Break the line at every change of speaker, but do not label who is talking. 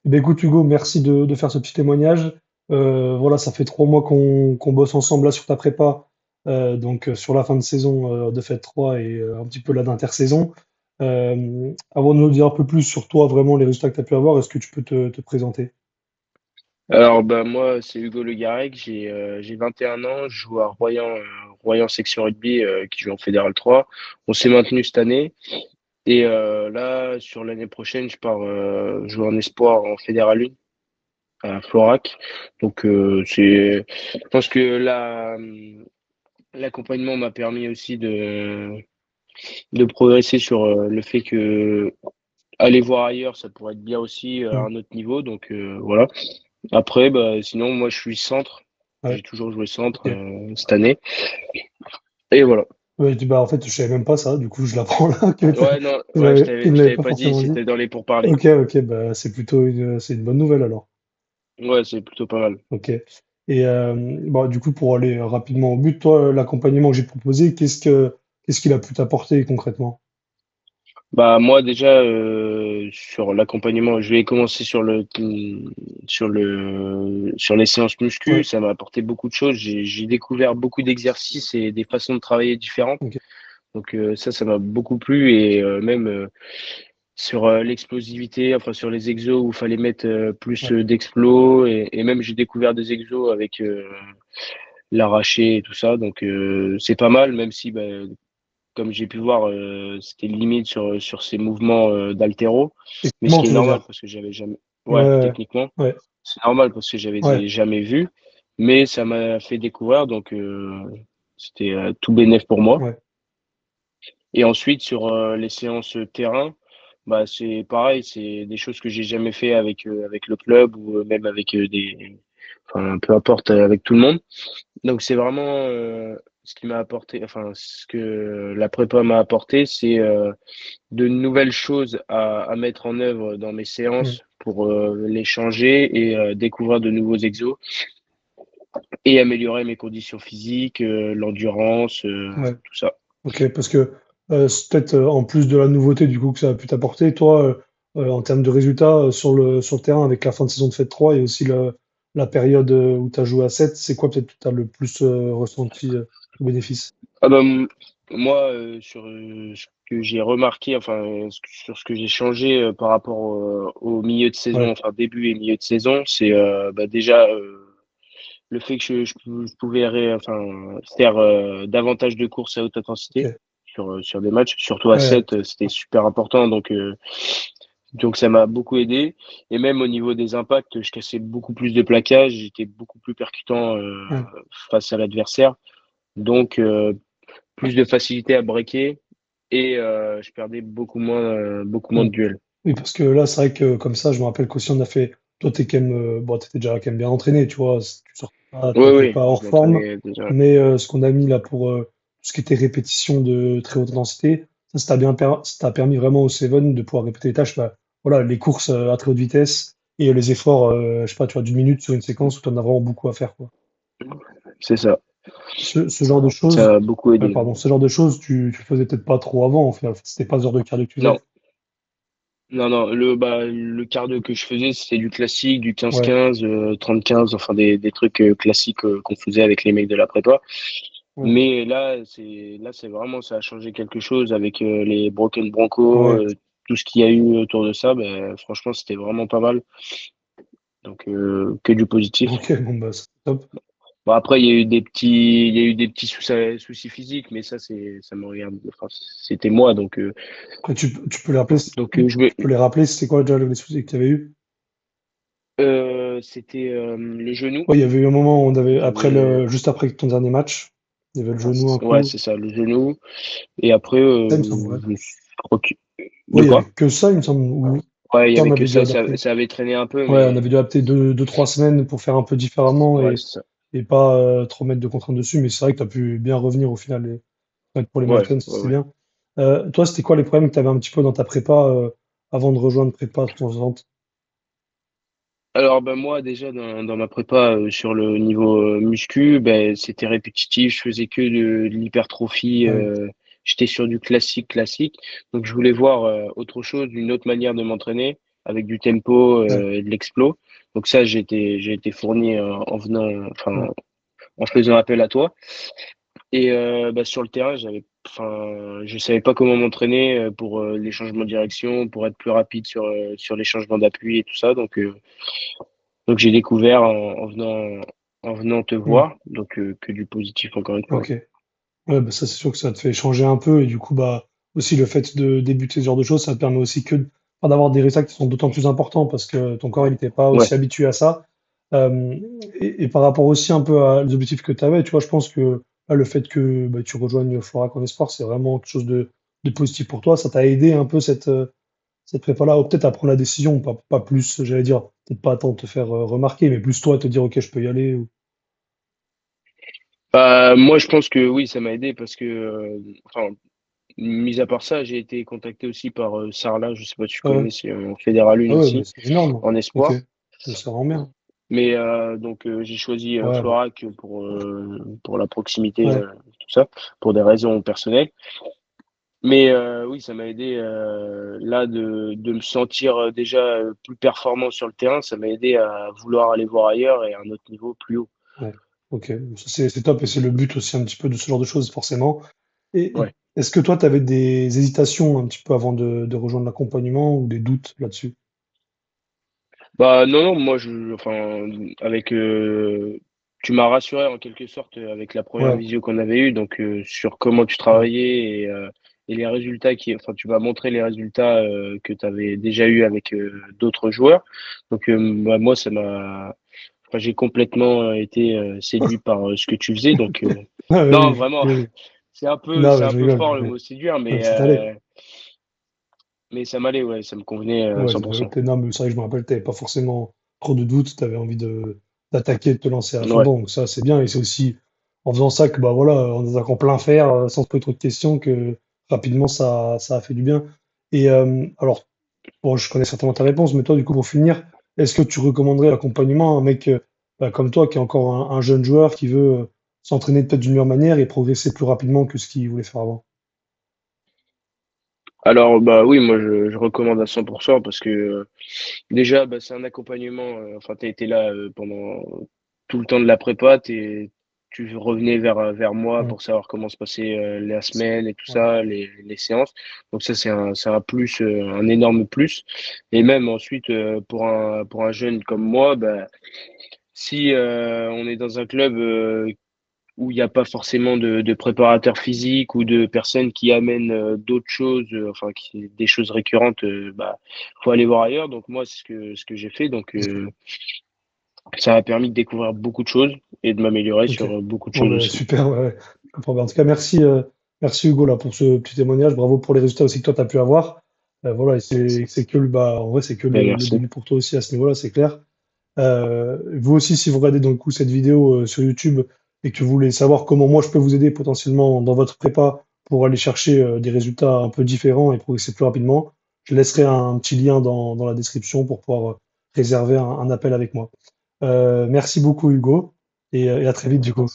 Ben écoute Hugo, merci de faire ce petit témoignage. Voilà, ça fait 3 mois qu'on bosse ensemble là sur ta prépa, sur la fin de saison de Fête 3 et un petit peu là d'intersaison. Avant de nous dire un peu plus sur toi, vraiment les résultats que tu as pu avoir, est-ce que tu peux te présenter?
Alors bah moi c'est Hugo Le Garrec, j'ai 21 ans, je joue à Royan section rugby qui joue en Fédéral 3. On s'est maintenu cette année et là sur l'année prochaine je pars jouer en espoir en Fédéral 1 à Florac. Donc je pense que l'accompagnement m'a permis aussi de progresser sur le fait que aller voir ailleurs ça pourrait être bien aussi à
Hmm.
un autre niveau. Donc voilà. Après, bah, sinon, moi, je suis centre.
Ouais,
J'ai toujours joué centre
ok.
cette année. Et voilà.
Ouais, bah en fait, je savais même pas ça, du coup je l'apprends là que
Ouais, non,
il
ouais,
il me
je
l'avait
t'avais
pas
pas dit,
forcément dit.
c'était dans les pourparlers.
Ok, ok, bah c'est une bonne nouvelle alors.
Ouais, c'est plutôt pas mal.
Ok. Et bon, du coup, pour aller rapidement au but, toi, l'accompagnement que j'ai proposé, qu'est-ce qu'il a pu t'apporter concrètement?
Bah, moi, déjà, sur l'accompagnement, je vais commencer sur les séances muscu.
Ouais,
Ça m'a apporté beaucoup de choses. J'ai découvert beaucoup d'exercices et des façons de travailler différentes.
ok.
Donc, ça m'a beaucoup plu et même, sur l'explosivité, enfin sur les exos où il fallait mettre plus
Ouais.
d'explos et même j'ai découvert des exos avec l'arraché et tout ça. Donc c'est pas mal, même si bah, comme j'ai pu voir, c'était limite sur ces mouvements d'haltéro. Mais ce
Techniquement,
qui est
tu veux
normal
dire?
parce que j'avais jamais, ouais,
Ouais,
techniquement,
ouais,
c'est normal parce que j'avais
ouais,
jamais vu, mais ça m'a fait découvrir, donc c'était tout bénef pour moi.
ouais.
Et ensuite, sur les séances terrain, bah, c'est pareil, c'est des choses que j'ai jamais fait avec le club ou même avec enfin, peu importe, avec tout le monde. Donc, c'est vraiment ce qui m'a apporté, enfin, ce que la prépa m'a apporté, c'est de nouvelles choses à mettre en œuvre dans mes
Hmm,
séances pour les changer et découvrir de nouveaux exos et améliorer mes conditions physiques, l'endurance,
ouais.
tout ça.
Ok, parce que c'est peut-être en plus de la nouveauté du coup que ça a pu t'apporter, toi, en termes de résultats sur le terrain avec la fin de saison de Fête 3 et aussi la période où tu as joué à 7, c'est quoi peut-être que tu as le plus ressenti au bénéfice?
Ah bah, moi, sur ce que j'ai remarqué, enfin, sur ce que j'ai changé par rapport au milieu de saison,
Ouais,
enfin début et milieu de saison, c'est bah, déjà le fait que je pouvais enfin, faire davantage de courses à haute intensité
ok.
sur des matchs, surtout à
Ouais,
7, c'était super important. Donc ça m'a beaucoup aidé. Et même au niveau des impacts, je cassais beaucoup plus de plaquages, j'étais beaucoup plus percutant
ouais.
face à l'adversaire. Donc, plus de facilité à breaker et je perdais beaucoup moins
Hmm.
de duels.
Oui, parce que là, c'est vrai que comme ça, je me rappelle qu'aussi on a fait. Toi, t'es quand même, bon, t'étais déjà quand même bien entraîné, tu vois. Tu sors pas,
Oui,
t'es
oui,
pas hors
je
forme.
m'entraînais déjà.
Mais ce qu'on a mis là pour tout ce qui était répétition de très haute intensité, ça t'a permis vraiment au Seven de pouvoir répéter les tâches. Bah, voilà, les courses à très haute vitesse et les efforts, je sais pas, tu vois, d'une minute sur une séquence où tu en as vraiment beaucoup à faire, quoi.
C'est ça.
Ce genre de
Ça
choses,
a beaucoup
ouais,
aidé.
pardon, ce genre de choses, tu le faisais peut-être pas trop avant, en fait. C'était pas ce genre de cardio que tu
Non,
faisais.
non. Le cardio que je faisais, c'était du classique, du
Ouais,
15-15, 30-15, enfin des trucs classiques qu'on faisait avec les mecs de la prépa.
ouais,
Mais là, c'est vraiment, ça a changé quelque chose avec les Broken Bronco,
ouais.
tout ce qu'il y a eu autour de ça. Ben, franchement, c'était vraiment pas mal. Donc, que du positif.
Ok, bon, bah, c'est top.
Bon, après, il y a eu des petits soucis physiques, mais ça me regarde. Enfin, c'était moi,
Après, tu peux les rappeler,
je me,
tu peux les rappeler, c'était quoi déjà les soucis que tu avais eu?
c'était le genou.
Ouais, il y avait eu un moment où on avait,
J'avais,
juste après ton dernier match, il y avait le genou un
ouais,
coup.
c'est ça, le genou. Et après,
Ça, il me semble, ouais.
je crois
Oui,
de
il y avait
quoi?
que ça, il me semble.
Ouais, il y
Ça, on
avait que
avait dû
ça,
adapter.
ça avait traîné un peu,
Ouais, on avait
mais
dû adapter 3 semaines pour faire un peu différemment
ouais, c'est ça.
et pas trop mettre de contraintes dessus. Mais c'est vrai que tu as pu bien revenir au final pour les
Ouais,
marathons, ça,
ouais,
c'est
ouais.
bien. Toi, c'était quoi les problèmes que tu avais un petit peu dans ta prépa avant de rejoindre prépa 360?
Alors, ben, moi, déjà, dans ma prépa, sur le niveau muscu, ben, c'était répétitif. Je faisais que de l'hypertrophie.
Ouais,
J'étais sur du classique. Donc, je voulais voir autre chose, une autre manière de m'entraîner avec du tempo
Ouais,
et de l'explo. Donc ça, j'ai été fourni en venant, enfin,
ouais,
en faisant appel à toi. Et bah, sur le terrain, je savais pas comment m'entraîner pour les changements de direction, pour être plus rapide sur les changements d'appui et tout ça. Donc j'ai découvert en venant te
hmm,
voir, donc que du positif encore une fois.
ok. Ouais, bah ça c'est sûr que ça te fait changer un peu et du coup bah aussi le fait de débuter ce genre de choses, ça te permet aussi enfin, d'avoir des résultats qui sont d'autant plus importants parce que ton corps il n'était pas
Ouais,
aussi habitué à ça. Euh, et par rapport aussi un peu à les objectifs que tu avais, tu vois, je pense que là, le fait que bah, tu rejoignes Florac en espoir, c'est vraiment quelque chose de positif pour toi. Ça t'a aidé un peu cette prépa-là, ou peut-être à prendre la décision, pas plus, j'allais dire, peut-être pas tant te faire remarquer, mais plus toi te dire ok je peux y aller.
bah, moi je pense que oui, ça m'a aidé parce que, enfin, mis à part ça, j'ai été contacté aussi par Sarlat, je sais pas si tu
Ah ouais,
connais, c'est en Fédéral 1
ah ouais, bah,
aussi,
c'est énorme.
en
Ok,
espoir.
mais ça rend bien.
Mais j'ai choisi
Ouais, bah,
Florac pour la proximité,
ouais.
tout ça, pour des raisons personnelles. Mais oui, ça m'a aidé là de me sentir déjà plus performant sur le terrain. Ça m'a aidé à vouloir aller voir ailleurs et à un autre niveau plus haut.
Ouais, ok. Ça, c'est top et c'est le but aussi un petit peu de ce genre de choses, forcément. Et
Ouais.
est-ce que toi, tu avais des hésitations un petit peu avant de rejoindre l'accompagnement ou des doutes là-dessus?
Bah non, non, moi enfin avec tu m'as rassuré en quelque sorte avec la première
Ouais,
visio qu'on avait eue, donc sur comment tu
ouais.
travaillais et les résultats enfin tu m'as montré les résultats que tu avais déjà eu avec d'autres joueurs. Donc bah, moi enfin, j'ai complètement été séduit par ce que tu faisais. Donc
Ah, ouais,
non,
oui,
vraiment,
oui, oui.
c'est
Non, mais
un
je
peu
rigole,
fort le mot séduire,
mais ça t'allait.
mais ça m'allait, ouais, ça me convenait à
Ouais,
100%.
non, mais c'est vrai que je me rappelle, tu n'avais pas forcément trop de doutes, tu avais envie d'attaquer, de te lancer à fond
Ouais.
dedans. Donc ça, c'est bien. Et c'est aussi en faisant ça que, bah voilà, en attaquant plein fer, sans se poser trop de questions, que rapidement, ça a fait du bien. Et alors, bon, je connais certainement ta réponse, mais toi, du coup, pour finir, est-ce que tu recommanderais l'accompagnement à un mec bah, comme toi, qui est encore un jeune joueur, qui veut s'entraîner peut-être d'une meilleure manière et progresser plus rapidement que ce qu'il voulait faire avant?
Alors, bah oui, moi je recommande à 100% parce que déjà, bah, c'est un accompagnement. Enfin, tu as été là pendant tout le temps de la prépa. Tu revenais vers moi
Ouais,
pour savoir comment se passait la semaine et tout
ouais,
ça, les séances. Donc ça, c'est un plus, un énorme plus. Et même ensuite, pour un jeune comme moi, bah, si on est dans un club où il n'y a pas forcément de préparateur physique ou de personnes qui amènent d'autres choses, des choses récurrentes, bah, faut aller voir ailleurs. Donc moi, c'est ce que j'ai fait. Donc ça m'a permis de découvrir beaucoup de choses et de m'améliorer
ok.
sur beaucoup de
Bon,
choses
ben,
aussi.
super, ouais, ouais, je comprends bien. En tout cas, merci Hugo là, pour ce petit témoignage. Bravo pour les résultats aussi que toi, tu as pu avoir. Voilà, et c'est que, bah, en vrai, c'est que
Ben,
le
merci.
début pour toi aussi à ce niveau-là, c'est clair. Vous aussi, si vous regardez donc coup cette vidéo sur YouTube et que vous voulez savoir comment moi je peux vous aider potentiellement dans votre prépa pour aller chercher des résultats un peu différents et progresser plus rapidement, je laisserai un petit lien dans la description pour pouvoir réserver un appel avec moi. Merci beaucoup Hugo et à très vite du coup.